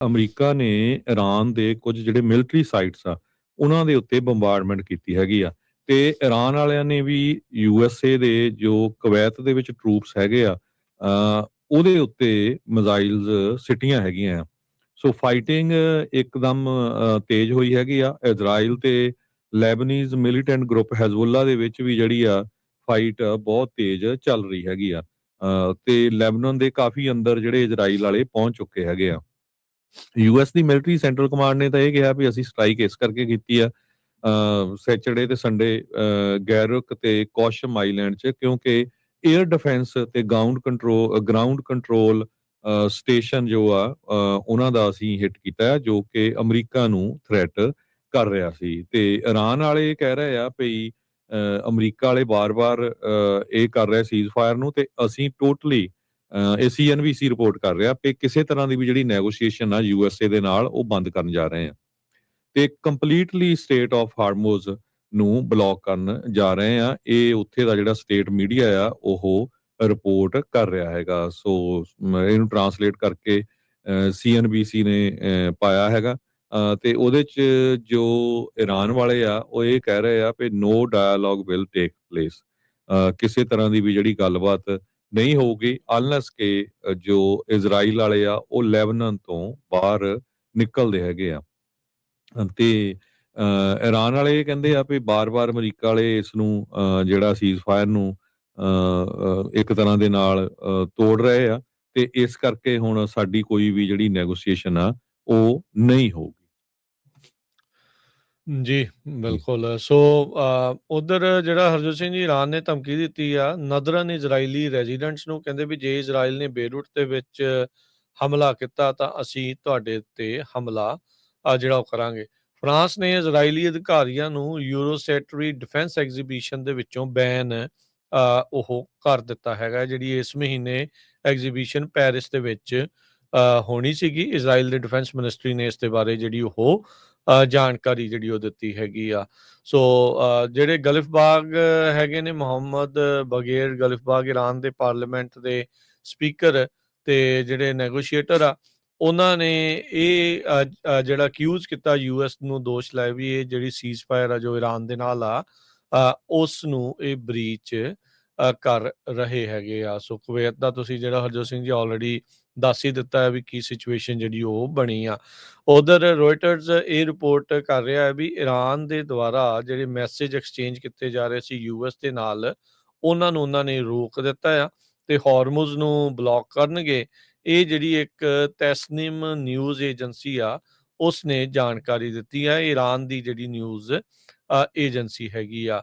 America ਨੇ Iran ਦੇ ਕੁਝ ਜਿਹੜੇ ਮਿਲਟਰੀ ਸਾਈਟਸ ਆ ਉਹਨਾਂ ਦੇ ਉੱਤੇ ਬੰਬਾਰਡਮੈਂਟ ਕੀਤੀ ਹੈਗੀ ਆ। ਤੇ ਈਰਾਨ ਵਾਲਿਆਂ ਨੇ ਵੀ USA ਦੇ ਜੋ ਕੁਵੈਤ ਦੇ ਵਿੱਚ ਟਰੂਪਸ ਹੈਗੇ ਆ ਉਹਦੇ ਉੱਤੇ ਮਿਜ਼ਾਈਲਸ ਸਿੱਟੀਆਂ ਹੈਗੀਆਂ ਆ। ਸੋ ਫਾਈਟਿੰਗ ਇੱਕਦਮ ਤੇਜ਼ ਹੋਈ ਹੈਗੀ ਆ। ਇਜ਼ਰਾਈਲ ਤੇ ਲੈਬਨੀਜ਼ ਮਿਲੀਟੈਂਟ ਗਰੁੱਪ ਹੈਜ਼ਬੁੱਲਾ ਦੇ ਵਿੱਚ ਵੀ ਜਿਹੜੀ ਆ ਫਾਈਟ ਬਹੁਤ ਤੇਜ਼ ਚੱਲ ਰਹੀ ਹੈਗੀ ਆ। ਤੇ ਲੈਬਨਾਨ ਦੇ ਕਾਫੀ ਅੰਦਰ ਜਿਹੜੇ ਇਜ਼ਰਾਈਲ ਵਾਲੇ ਪਹੁੰਚ ਚੁੱਕੇ ਹੈਗੇ ਆ। US ਦੀ ਮਿਲਟਰੀ ਸੈਂਟਰਲ ਕਮਾਂਡ ਨੇ ਤਾਂ ਇਹ ਕਿਹਾ ਵੀ ਅਸੀਂ ਸਟ੍ਰਾਈਕ ਇਸ ਕਰਕੇ ਕੀਤੀ ਆ ਸੈਚਰਡੇ ਤੇ ਸੰਡੇ ਗੈਰੁਕ ਤੇ ਕੌਸ਼ਮ ਆਈਲੈਂਡ 'ਚ, ਕਿਉਂਕਿ 에ਅਰ ਡਿਫੈਂਸ ਤੇ ਗਰਾਊਂਡ ਕੰਟਰੋਲ ਸਟੇਸ਼ਨ ਜੋ ਆ ਉਹਨਾਂ ਦਾ ਅਸੀਂ ਹਿੱਟ ਕੀਤਾ ਜੋ ਕਿ ਅਮਰੀਕਾ ਨੂੰ ਥ੍ਰੈਟ ਕਰ ਰਿਹਾ ਸੀ। ਤੇ ਈਰਾਨ ਵਾਲੇ ਕਹਿ ਰਹੇ ਆ ਵੀ ਅਮਰੀਕਾ ਵਾਲੇ ਬਾਰ-ਬਾਰ ਇਹ ਕਰ ਰਿਹਾ ਸੀਜ਼ ਫਾਇਰ ਨੂੰ, ਤੇ ਅਸੀਂ ਟੋਟਲੀ ਇਹ CNBC ਰਿਪੋਰਟ ਕਰ ਰਿਹਾ ਕਿ ਕਿਸੇ ਤਰ੍ਹਾਂ ਦੀ ਵੀ ਜਿਹੜੀ ਨੈਗੋਸ਼ੀਏਸ਼ਨ ਆ USA ਦੇ ਨਾਲ ਉਹ ਬੰਦ ਕਰਨ ਜਾ ਰਹੇ ਆ ਤੇ ਕੰਪਲੀਟਲੀ ਸਟੇਟ ਆਫ ਹਾਰਮੋਜ਼ ਨੂੰ ਬਲੌਕ ਕਰਨ ਜਾ ਰਹੇ ਆ। ਇਹ ਉੱਥੇ ਦਾ ਜਿਹੜਾ ਸਟੇਟ ਮੀਡੀਆ ਆ ਉਹ ਰਿਪੋਰਟ ਕਰ ਰਿਹਾ ਹੈਗਾ। ਸੋ ਇਹਨੂੰ ਟਰਾਂਸਲੇਟ ਕਰਕੇ CNBC ਨੇ ਪਾਇਆ ਹੈਗਾ ਤੇ ਉਹਦੇ 'ਚ ਜੋ ਈਰਾਨ ਵਾਲੇ ਆ ਉਹ ਇਹ ਕਹਿ ਰਹੇ ਆ ਵੀ ਨੋ ਡਾਇਲੋਗ ਵਿਲ ਟੇਕ ਪਲੇਸ, ਕਿਸੇ ਤਰ੍ਹਾਂ ਦੀ ਵੀ ਜਿਹੜੀ ਗੱਲਬਾਤ ਨਹੀਂ ਹੋਊਗੀ ਅਨਲੈਸ ਕਿ ਜੋ ਇਜ਼ਰਾਈਲ ਵਾਲੇ ਆ ਉਹ ਲੈਬਨਾਨ ਤੋਂ ਬਾਹਰ ਨਿਕਲਦੇ ਹੈਗੇ ਆ। ਤੇ ਈਰਾਨ ਵਾਲੇ ਇਹ ਕਹਿੰਦੇ ਆ ਵੀ ਬਾਰ-ਬਾਰ ਅਮਰੀਕਾ ਵਾਲੇ ਇਸ ਨੂੰ ਜਿਹੜਾ ਸੀਜ਼ ਫਾਇਰ ਨੂੰ ਇੱਕ ਤਰ੍ਹਾਂ ਦੇ ਨਾਲ ਤੋੜ ਰਹੇ ਆ ਤੇ ਇਸ ਕਰਕੇ ਹੁਣ ਸਾਡੀ ਕੋਈ ਵੀ ਜਿਹੜੀ ਨੈਗੋਸ਼ੀਏਸ਼ਨ ਆ ਉਹ ਨਹੀਂ ਹੋਊਗੀ। ਜੀ, ਬਿਲਕੁਲ। ਸੋ ਉਧਰ ਜਿਹੜਾ ਹਰਜੋਤ ਸਿੰਘ ਜੀ ਈਰਾਨ ਨੇ ਧਮਕੀ ਦਿੱਤੀ ਆ ਨਦਰਨ ਇਜ਼ਰਾਈਲੀ ਰੈਜ਼ੀਡੈਂਟਸ ਨੂੰ, ਕਹਿੰਦੇ ਵੀ ਜੇ ਇਜ਼ਰਾਈਲ ਨੇ ਬੇਰੁੱਟ ਦੇ ਵਿੱਚ ਹਮਲਾ ਕੀਤਾ ਤਾਂ ਅਸੀਂ ਤੁਹਾਡੇ ਉੱਤੇ ਹਮਲਾ ਜਿਹੜਾ ਉਹ ਕਰਾਂਗੇ। ਫਰਾਂਸ ਨੇ ਇਜ਼ਰਾਈਲੀ ਅਧਿਕਾਰੀਆਂ ਨੂੰ ਯੂਰੋਸੈਟਰੀ ਡਿਫੈਂਸ ਐਗਜ਼ੀਬਿਸ਼ਨ ਦੇ ਵਿੱਚੋਂ ਬੈਨ ਉਹ ਕਰ ਦਿੱਤਾ ਹੈਗਾ। ਜਿਹੜੀ ਇਸ ਮਹੀਨੇ ਐਗਜ਼ੀਬਿਸ਼ਨ ਪੈਰਿਸ ਦੇ ਵਿੱਚ ਹੋਣੀ ਸੀਗੀ, ਇਜ਼ਰਾਈਲ ਦੇ ਡਿਫੈਂਸ ਮਿਨਿਸਟਰੀ ਨੇ ਇਸ ਦੇ ਬਾਰੇ ਜਿਹੜੀ ਉਹ ਜਾਣਕਾਰੀ ਜਿਹੜੀ ਉਹ ਦਿੱਤੀ ਹੈਗੀ ਆ। ਸੋ ਜਿਹੜੇ ਗਲਿਫਬਾਗ ਹੈਗੇ ਨੇ, ਮੁਹੰਮਦ ਬਗੇਰ ਗਲਿਫਬਾਗ ਈਰਾਨ ਦੇ ਪਾਰਲੀਮੈਂਟ ਦੇ ਸਪੀਕਰ ਤੇ ਜਿਹੜੇ ਨੈਗੋਸ਼ੀਏਟਰ ਆ, ਉਹਨਾਂ ਨੇ ਇਹ ਜਿਹੜਾ ਅਕਿਊਜ਼ ਕੀਤਾ US ਨੂੰ, ਦੋਸ਼ ਲਾਇਆ ਵੀ ਇਹ ਜਿਹੜੀ ਸੀਜ਼ ਫਾਇਰ ਆ ਜੋ ਈਰਾਨ ਦੇ ਨਾਲ ਆ ਉਸ ਨੂੰ ਇਹ ਬਰੀਚ ਕਰ ਰਹੇ ਹੈਗੇ ਆ। ਸੋ ਕੁਵੈਤ ਦਾ ਤੁਸੀਂ ਜਿਹੜਾ ਹਰਜੋਤ ਸਿੰਘ ਜੀ ਆਲਰੇਡੀ ਦੱਸ ਹੀ ਦਿੱਤਾ ਹੈ ਵੀ ਕੀ ਸਿਚੁਏਸ਼ਨ ਜਿਹੜੀ ਉਹ ਬਣੀ ਆ। ਉਧਰ ਰੋਇਟਰਸ ਇਹ ਰਿਪੋਰਟ ਕਰ ਰਿਹਾ ਹੈ ਵੀ ਈਰਾਨ ਦੇ ਦੁਆਰਾ ਜਿਹੜੇ ਮੈਸੇਜ ਐਕਸਚੇਂਜ ਕੀਤੇ ਜਾ ਰਹੇ ਸੀ US ਦੇ ਨਾਲ, ਉਹਨਾਂ ਨੇ ਰੋਕ ਦਿੱਤਾ ਆ ਤੇ ਹਾਰਮੁਜ਼ ਨੂੰ ਬਲੌਕ ਕਰਨਗੇ। ਇਹ ਜਿਹੜੀ ਇੱਕ ਤੈਸਨੀਮ ਨਿਊਜ਼ ਏਜੰਸੀ ਆ ਉਸ ਨੇ ਜਾਣਕਾਰੀ ਦਿੱਤੀ ਹੈ। ਈਰਾਨ ਦੀ ਜਿਹੜੀ ਨਿਊਜ਼ ਏਜੰਸੀ ਹੈਗੀ ਆ।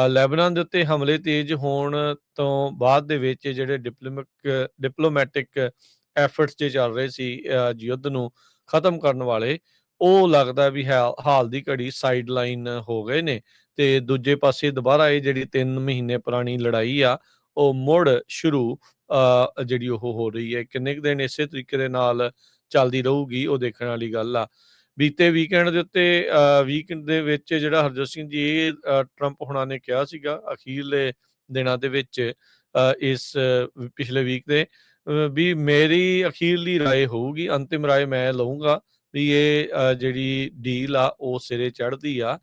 ਲੈਬਨਾਨ ਦੇ ਉੱਤੇ ਹਮਲੇ ਤੇਜ਼ ਹੋਣ ਤੋਂ ਬਾਅਦ ਦੇ ਵਿੱਚ ਜਿਹੜੇ ਡਿਪਲੋਮੈਟਿਕ ਐਫਰਟਸ ਜੇ ਚੱਲ ਰਹੇ ਸੀ ਯੁੱਧ ਨੂੰ ਖਤਮ ਕਰਨ ਵਾਲੇ, ਉਹ ਲੱਗਦਾ ਵੀ ਹਾਲ ਦੀ ਘੜੀ ਸਾਈਡ ਲਾਈਨ ਹੋ ਗਏ ਨੇ ਤੇ ਦੂਜੇ ਪਾਸੇ ਦੁਬਾਰਾ ਇਹ ਜਿਹੜੀ 3 ਮਹੀਨੇ ਪੁਰਾਣੀ ਲੜਾਈ ਆ ਉਹ ਮੁੜ ਸ਼ੁਰੂ ਜਿਹੜੀ ਉਹ ਹੋ ਰਹੀ ਹੈ। ਕਿੰਨੇ ਕੁ ਦਿਨ ਇਸੇ ਤਰੀਕੇ ਦੇ ਨਾਲ ਚੱਲਦੀ ਰਹੂਗੀ ਉਹ ਦੇਖਣ ਵਾਲੀ ਗੱਲ ਆ। ਬੀਤੇ ਵੀਕਐਂਡ ਦੇ ਉੱਤੇ ਵੀਕਐਂਡ ਦੇ ਵਿੱਚ ਜਿਹੜਾ ਹਰਜੋਤ ਸਿੰਘ ਜੀ ਇਹ ਟਰੰਪ ਹੁਣਾਂ ਨੇ ਕਿਹਾ ਸੀਗਾ ਅਖੀਰਲੇ ਦਿਨਾਂ ਦੇ ਵਿੱਚ ਇਸ ਪਿਛਲੇ ਵੀਕ ਦੇ ਵੀ ਮੇਰੀ ਅਖੀਰਲੀ ਰਾਏ ਹੋਊਗੀ, ਅੰਤਿਮ ਰਾਏ ਮੈਂ ਲਊਂਗਾ ਵੀ ਇਹ ਜਿਹੜੀ ਡੀਲ ਆ ਉਹ ਸਿਰੇ ਚੜ੍ਹਦੀ ਆ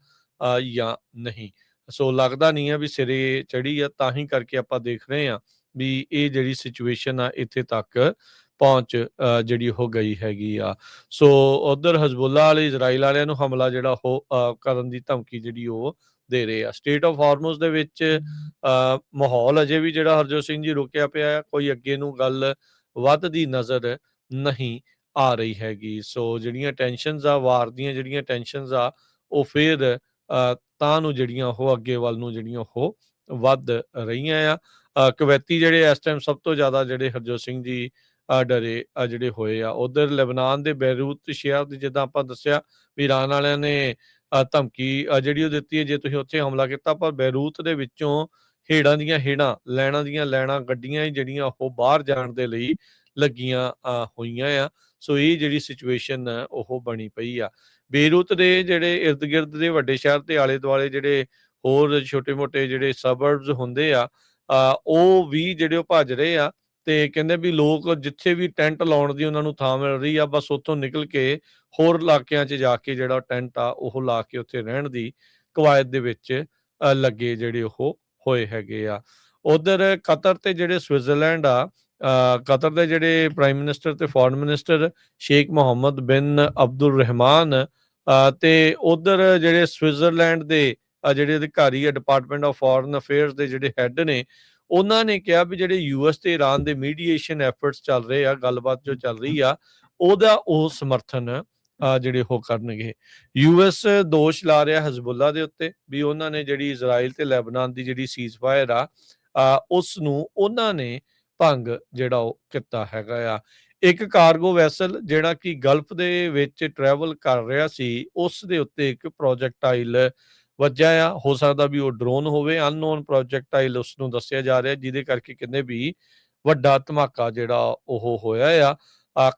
ਜਾਂ ਨਹੀਂ। ਸੋ ਲੱਗਦਾ ਨਹੀਂ ਆ ਵੀ ਸਿਰੇ ਚੜ੍ਹੀ ਆ, ਤਾਂ ਹੀ ਕਰਕੇ ਆਪਾਂ ਦੇਖ ਰਹੇ ਹਾਂ ਵੀ ਇਹ ਜਿਹੜੀ ਸਿਚੁਏਸ਼ਨ ਆ ਇੱਥੇ ਤੱਕ ਪਹੁੰਚ ਜਿਹੜੀ ਹੋ ਗਈ ਹੈਗੀ ਆ। ਸੋ ਉਧਰ ਹਜ਼ਬੁੱਲਾ ਵਾਲੇ ਇਜ਼ਰਾਈਲ ਵਾਲਿਆਂ ਨੂੰ ਹਮਲਾ ਜਿਹੜਾ ਉਹ ਕਰਨ ਦੀ ਧਮਕੀ ਜਿਹੜੀ ਉਹ ਦੇ ਰਹੇ ਆ। ਸਟੇਟ ਆਫ ਹਾਰਮੋਜ਼ ਦੇ ਵਿੱਚ ਮਾਹੌਲ ਅਜੇ ਵੀ ਜਿਹੜਾ ਹਰਜੋਤ ਸਿੰਘ ਜੀ ਰੁਕਿਆ ਪਿਆ, ਕੋਈ ਅੱਗੇ ਨੂੰ ਗੱਲ ਵੱਧਦੀ ਨਜ਼ਰ ਨਹੀਂ ਆ ਰਹੀ ਹੈਗੀ। ਸੋ ਜਿਹੜੀਆਂ ਟੈਨਸ਼ਨਸ ਆ, ਵਾਰ ਦੀਆਂ ਜਿਹੜੀਆਂ ਟੈਨਸ਼ਨਸ ਆ ਉਹ ਫਿਰ ਤਾਂ ਨੂੰ ਜਿਹੜੀਆਂ ਉਹ ਅੱਗੇ ਵੱਲ ਨੂੰ ਜਿਹੜੀਆਂ ਉਹ ਵੱਧ ਰਹੀਆਂ ਆ। ਕੁਵੈਤੀ ਜਿਹੜੇ ਇਸ ਟਾਈਮ ਸਭ ਤੋਂ ਜ਼ਿਆਦਾ ਜਿਹੜੇ ਹਰਜੋਤ ਸਿੰਘ ਜੀ ਡਰੇ ਜਿਹੜੇ ਹੋਏ ਆ। ਉਧਰ ਲੈਬਨਾਨ ਦੇ ਬੈਰੂਤ ਸ਼ਹਿਰ ਦੀ ਜਿੱਦਾਂ ਆਪਾਂ ਦੱਸਿਆ ਵੀ ਈਰਾਨ ਵਾਲਿਆਂ ਨੇ ਧਮਕੀ ਜਿਹੜੀ ਉਹ ਦਿੱਤੀ ਹੈ ਜੇ ਤੁਸੀਂ ਉੱਥੇ ਹਮਲਾ ਕੀਤਾ, ਪਰ ਬੈਰੂਤ ਦੇ ਵਿੱਚੋਂ ਹੇੜਾਂ ਦੀਆਂ ਹੇੜਾਂ, ਲੈਣਾਂ ਦੀਆਂ ਲੈਣਾਂ ਗੱਡੀਆਂ ਹੀ ਜਿਹੜੀਆਂ ਉਹ ਬਾਹਰ ਜਾਣ ਦੇ ਲਈ ਲੱਗੀਆਂ ਹੋਈਆਂ ਆ। ਸੋ ਇਹ ਜਿਹੜੀ ਸਿਚੁਏਸ਼ਨ ਉਹ ਬਣੀ ਪਈ ਆ। ਬੇਰੂਤ ਦੇ ਜਿਹੜੇ ਇਰਦ ਗਿਰਦ ਦੇ ਵੱਡੇ ਸ਼ਹਿਰ ਦੇ ਆਲੇ ਦੁਆਲੇ ਜਿਹੜੇ ਹੋਰ ਛੋਟੇ ਮੋਟੇ ਜਿਹੜੇ ਸਬਰਬਸ ਹੁੰਦੇ ਆ ਉਹ ਵੀ ਜਿਹੜੇ ਉਹ ਭੱਜ ਰਹੇ ਆ ਤੇ ਕਹਿੰਦੇ ਵੀ ਲੋਕ ਜਿੱਥੇ ਵੀ ਟੈਂਟ ਲਾਉਣ ਦੀ ਉਹਨਾਂ ਨੂੰ ਥਾਂ ਮਿਲ ਰਹੀ ਆ, ਬਸ ਉੱਥੋਂ ਨਿਕਲ ਕੇ ਹੋਰ ਇਲਾਕਿਆਂ 'ਚ ਜਾ ਕੇ ਜਿਹੜਾ ਟੈਂਟ ਆ ਉਹ ਲਾ ਕੇ ਉੱਥੇ ਰਹਿਣ ਦੀ ਕਵਾਇਦ ਦੇ ਵਿੱਚ ਲੱਗੇ ਜਿਹੜੇ ਉਹ ਹੋਏ ਹੈਗੇ ਆ। ਉਧਰ ਕਤਰ ਤੇ ਜਿਹੜੇ ਸਵਿਟਜ਼ਰਲੈਂਡ ਆ, ਕਤਰ ਦੇ ਜਿਹੜੇ ਪ੍ਰਾਈਮ ਮਿਨਿਸਟਰ ਤੇ ਫੋਰਨ ਮਿਨਿਸਟਰ ਸ਼ੇਖ ਮੁਹੰਮਦ ਬਿਨ ਅਬਦੁਲ ਰਹਿਮਾਨ, ਤੇ ਉਧਰ ਜਿਹੜੇ ਸਵਿਟਜ਼ਰਲੈਂਡ ਦੇ ਜਿਹੜੇ ਅਧਿਕਾਰੀ ਆ ਡਿਪਾਰਟਮੈਂਟ ਆਫ ਫੋਰਨ ਅਫੇਅਰਸ ਦੇ ਜਿਹੜੇ ਹੈੱਡ ਨੇ, ਉਹਨਾਂ ਨੇ ਕਿਹਾ ਵੀ ਜਿਹੜੇ ਯੂਐਸ ਤੇ ਇਰਾਨ ਦੇ ਮੀਡੀਏਸ਼ਨ ਐਫਰਟਸ ਚੱਲ ਰਹੇ ਆ, ਗੱਲਬਾਤ ਜੋ ਚੱਲ ਰਹੀ ਆ, ਉਹਦਾ ਉਹ ਸਮਰਥਨ ਜਿਹੜੇ ਉਹ ਕਰਨਗੇ। ਯੂਐਸ ਦੋਸ਼ ਲਾ ਰਿਹਾ ਹਿਜ਼ਬੁੱਲਾ ਦੇ ਉੱਤੇ ਵੀ ਉਹਨਾਂ ਨੇ ਜਿਹੜੀ ਇਜ਼ਰਾਈਲ ਤੇ ਲੈਬਨਾਨ ਦੀ ਜਿਹੜੀ ਸੀਜ਼ਫਾਇਰ ਆ, ਉਸ ਨੂੰ ਉਹਨਾਂ ਨੇ ਭੰਗ ਜਿਹੜਾ ਉਹ ਕੀਤਾ ਹੈਗਾ ਆ। ਇੱਕ ਕਾਰਗੋ ਵੈਸਲ ਜਿਹੜਾ ਕਿ ਗਲਫ ਦੇ ਵਿੱਚ ਟਰੈਵਲ ਕਰ ਰਿਹਾ ਸੀ, ਉਸ ਦੇ ਉੱਤੇ ਇੱਕ ਪ੍ਰੋਜੈਕਟਾਈਲ ਵੱਜਿਆ ਆ। ਹੋ ਸਕਦਾ ਵੀ ਉਹ ਡਰੋਨ ਹੋਵੇ, ਅਨਨੋਨ ਪ੍ਰੋਜੈਕਟਾਈਲ ਉਸ ਨੂੰ ਦੱਸਿਆ ਜਾ ਰਿਹਾ, ਜਿਹਦੇ ਕਰਕੇ ਕਹਿੰਦੇ ਵੀ ਵੱਡਾ ਧਮਾਕਾ ਜਿਹੜਾ ਉਹ ਹੋਇਆ ਆ।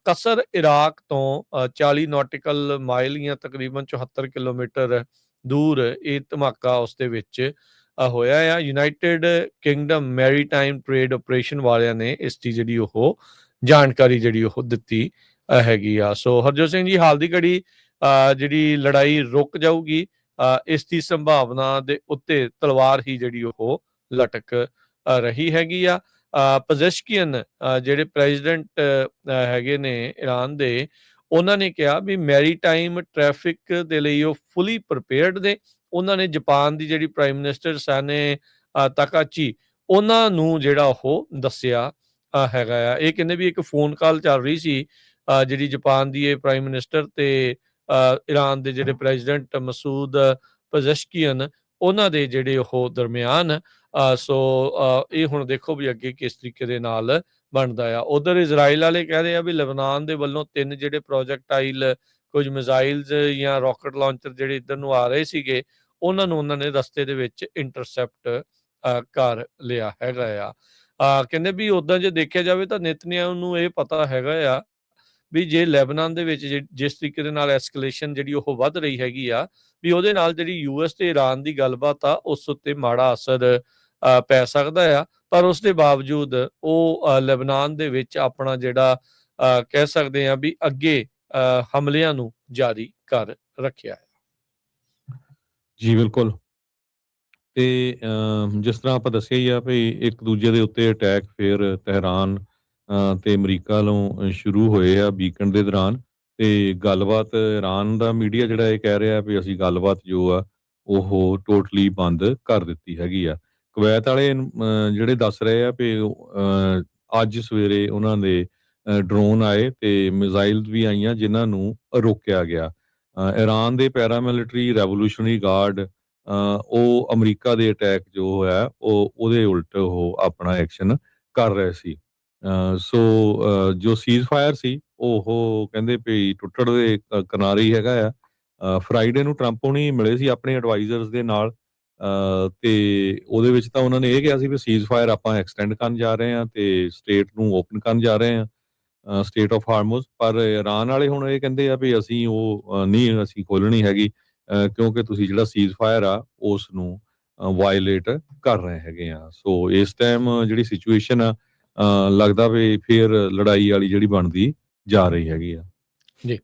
ਕਸਰ ਇਰਾਕ ਤੋਂ 40 ਨੌਟਿਕਲ ਮਾਈਲ ਜਾਂ ਤਕਰੀਬਨ 74 ਕਿਲੋਮੀਟਰ ਦੂਰ ਇਹ ਧਮਾਕਾ ਉਸ ਦੇ ਵਿੱਚ ਹੋਇਆ ਆ। United Kingdom maritime trade operation ਵਾਲਿਆਂ ਨੇ ਇਸ ਦੀ ਜਿਹੜੀ ਉਹ ਜਾਣਕਾਰੀ ਜਿਹੜੀ ਉਹ ਦਿੱਤੀ ਹੈਗੀ ਆ। ਸੋ ਹਰਜੋਤ ਸਿੰਘ ਜੀ, ਹਾਲ ਦੀ ਘੜੀ ਜਿਹੜੀ ਲੜਾਈ ਰੁਕ ਜਾਊਗੀ, ਇਸ ਦੀ ਸੰਭਾਵਨਾ ਦੇ ਉੱਤੇ ਤਲਵਾਰ ਹੀ ਜਿਹੜੀ ਉਹ ਲਟਕ ਰਹੀ ਹੈਗੀ ਆ। ਪਜ਼ੈਸ਼ਕੀਅਨ ਜਿਹੜੇ ਪ੍ਰੈਜ਼ੀਡੈਂਟ ਹੈਗੇ ਨੇ ਇਰਾਨ ਦੇ, ਉਹਨਾਂ ਨੇ ਕਿਹਾ ਵੀ ਮੈਰੀਟਾਈਮ ਟ੍ਰੈਫਿਕ ਦੇ ਲਈ ਉਹ ਫੁੱਲੀ ਪ੍ਰੀਪੇਅਰਡ ਨੇ। ਉਹਨਾਂ ਨੇ ਜਾਪਾਨ ਦੀ ਜਿਹੜੀ ਪ੍ਰਾਈਮ ਮਿਨਿਸਟਰ ਸਾਨੇ ਤਾਕਾਚੀ, ਉਹਨਾਂ ਨੂੰ ਜਿਹੜਾ ਉਹ ਦੱਸਿਆ ਹੈਗਾ ਆ। ਇਹ ਕਹਿੰਦੇ ਵੀ ਇੱਕ ਫੋਨ ਕਾਲ ਚੱਲ ਰਹੀ ਸੀ ਜਿਹੜੀ ਜਾਪਾਨ ਦੀ ਇਹ ਪ੍ਰਾਈਮ ਮਿਨਿਸਟਰ ਤੇ ਇਰਾਨ ਦੇ ਜਿਹੜੇ ਪ੍ਰੈਜ਼ੀਡੈਂਟ ਮਸੂਦ ਪਜ਼ੈਸ਼ਕੀਅਨ, ਉਹਨਾਂ ਦੇ ਜਿਹੜੇ ਉਹ ਦਰਮਿਆਨ। ਸੋ ਇਹ ਹੁਣ ਦੇਖੋ ਵੀ ਅੱਗੇ ਕਿਸ ਤਰੀਕੇ ਦੇ ਨਾਲ ਬਣਦਾ ਆ। ਉਧਰ ਇਜ਼ਰਾਈਲ ਵਾਲੇ ਕਹਿ ਰਹੇ ਆ ਵੀ ਲਬਨਾਨ ਦੇ ਵੱਲੋਂ 3 ਜਿਹੜੇ ਪ੍ਰੋਜੈਕਟਾਈਲ, ਕੁਝ ਮਿਜ਼ਾਈਲਸ ਜਾਂ ਰਾਕਟ ਲਾਂਚਰ ਜਿਹੜੇ ਇੱਧਰ ਨੂੰ ਆ ਰਹੇ ਸੀਗੇ, ਉਹਨਾਂ ਨੂੰ ਉਹਨਾਂ ਨੇ ਰਸਤੇ ਦੇ ਵਿੱਚ ਇੰਟਰਸੈਪਟ ਕਰ ਲਿਆ ਹੈਗਾ ਆ। ਕਹਿੰਦੇ ਵੀ ਉੱਦਾਂ ਜੇ ਦੇਖਿਆ ਜਾਵੇ ਤਾਂ ਨੇਤਨਿਆਹੂ ਨੂੰ ਇਹ ਪਤਾ ਹੈਗਾ ਆ ਵੀ ਜੇ ਲੈਬਨਾਨ ਦੇ ਵਿੱਚ ਜਿਸ ਤਰੀਕੇ ਦੇ ਨਾਲ ਐਸਕੇਲੇਸ਼ਨ ਜਿਹੜੀ ਉਹ ਵੱਧ ਰਹੀ ਹੈਗੀ ਆ, ਵੀ ਉਹਦੇ ਨਾਲ ਜਿਹੜੀ ਯੂਐਸ ਤੇ ਇਰਾਨ ਦੀ ਗੱਲਬਾਤ ਆ ਉਸ ਉੱਤੇ ਮਾੜਾ ਅਸਰ ਪੈ ਸਕਦਾ ਆ। ਪਰ ਉਸ ਦੇ ਬਾਵਜੂਦ ਉਹ ਲੈਬਨਾਨ ਦੇ ਵਿੱਚ ਆਪਣਾ ਜਿਹੜਾ ਕਹਿ ਸਕਦੇ ਆ ਵੀ ਅੱਗੇ ਹਮਲਿਆਂ ਨੂੰ ਜਾਰੀ ਕਰ ਰੱਖਿਆ ਹੈ। ਜੀ ਬਿਲਕੁਲ। ਤੇ ਜਿਸ ਤਰ੍ਹਾਂ ਆਪਾਂ ਦੱਸਿਆ ਹੀ ਆ ਵੀ ਇੱਕ ਦੂਜੇ ਦੇ ਉੱਤੇ ਅਟੈਕ ਫਿਰ ਤਹਿਰਾਨ ਤੇ ਅਮਰੀਕਾ ਵੱਲੋਂ ਸ਼ੁਰੂ ਹੋਏ ਆ ਵੀਕਐਂਡ ਦੇ ਦੌਰਾਨ। ਤੇ ਗੱਲਬਾਤ ਇਰਾਨ ਦਾ ਮੀਡੀਆ ਜਿਹੜਾ ਇਹ ਕਹਿ ਰਿਹਾ ਵੀ ਅਸੀਂ ਗੱਲਬਾਤ ਜੋ ਆ ਉਹ ਟੋਟਲੀ ਬੰਦ ਕਰ ਦਿੱਤੀ ਹੈਗੀ ਆ। ਕੁਵੈਤ ਵਾਲੇ ਜਿਹੜੇ ਦੱਸ ਰਹੇ ਆ ਵੀ ਅੱਜ ਸਵੇਰੇ ਉਹਨਾਂ ਦੇ ਡਰੋਨ ਆਏ ਤੇ ਮਿਜ਼ਾਈਲ ਵੀ ਆਈਆਂ ਜਿਨ੍ਹਾਂ ਨੂੰ ਰੋਕਿਆ ਗਿਆ। ਇਰਾਨ ਦੇ ਪੈਰਾਮਿਲਟਰੀ ਰੈਵੋਲੂਸ਼ਨਰੀ ਗਾਰਡ ਉਹ ਅਮਰੀਕਾ ਦੇ ਅਟੈਕ ਜੋ ਹੈ ਉਹਦੇ ਉਲਟ ਉਹ ਆਪਣਾ ਐਕਸ਼ਨ ਕਰ ਰਹੇ ਸੀ। ਸੋ ਜੋ ਸੀਜ਼ਫਾਇਰ ਸੀ ਉਹ ਕਹਿੰਦੇ ਵੀ ਟੁੱਟਣ ਦੇ ਕਿਨਾਰੇ ਹੀ ਹੈਗਾ ਆ। ਫਰਾਈਡੇ ਨੂੰ ਟਰੰਪ ਹੁਣੀ ਮਿਲੇ ਸੀ ਆਪਣੇ ਐਡਵਾਈਜ਼ਰਸ ਦੇ ਨਾਲ, ਤੇ ਉਹਦੇ ਵਿੱਚ ਤਾਂ ਉਹਨਾਂ ਨੇ ਇਹ ਕਿਹਾ ਸੀ ਵੀ ਸੀਜ਼ਫਾਇਰ ਆਪਾਂ ਐਕਸਟੈਂਡ ਕਰਨ ਜਾ ਰਹੇ ਹਾਂ ਤੇ ਸਟੇਟ ਨੂੰ ਓਪਨ ਕਰਨ ਜਾ ਰਹੇ ਹਾਂ, ਸਟੇਟ ਆਫ ਹਾਰਮੋਜ਼। ਪਰ ਇਰਾਨ ਵਾਲੇ ਹੁਣ ਇਹ ਕਹਿੰਦੇ ਆ ਵੀ ਅਸੀਂ ਉਹ ਨਹੀਂ ਅਸੀਂ ਖੋਲਣੀ ਹੈਗੀ, ਕਿਉਂਕਿ ਤੁਸੀਂ ਜਿਹੜਾ ਸੀਜ਼ਫਾਇਰ ਆ ਉਸ ਨੂੰ ਵਾਇਲੇਟ ਕਰ ਰਹੇ ਹੈਗੇ ਆ। ਸੋ ਇਸ ਟਾਈਮ ਜਿਹੜੀ ਸਿਚੁਏਸ਼ਨ ਆ ਲੱਗਦਾ ਵੀ ਫਿਰ ਲੜਾਈ ਵਾਲੀ ਜਿਹੜੀ ਬਣਦੀ ਜਾ ਰਹੀ ਹੈਗੀ ਆ। ਜੀ।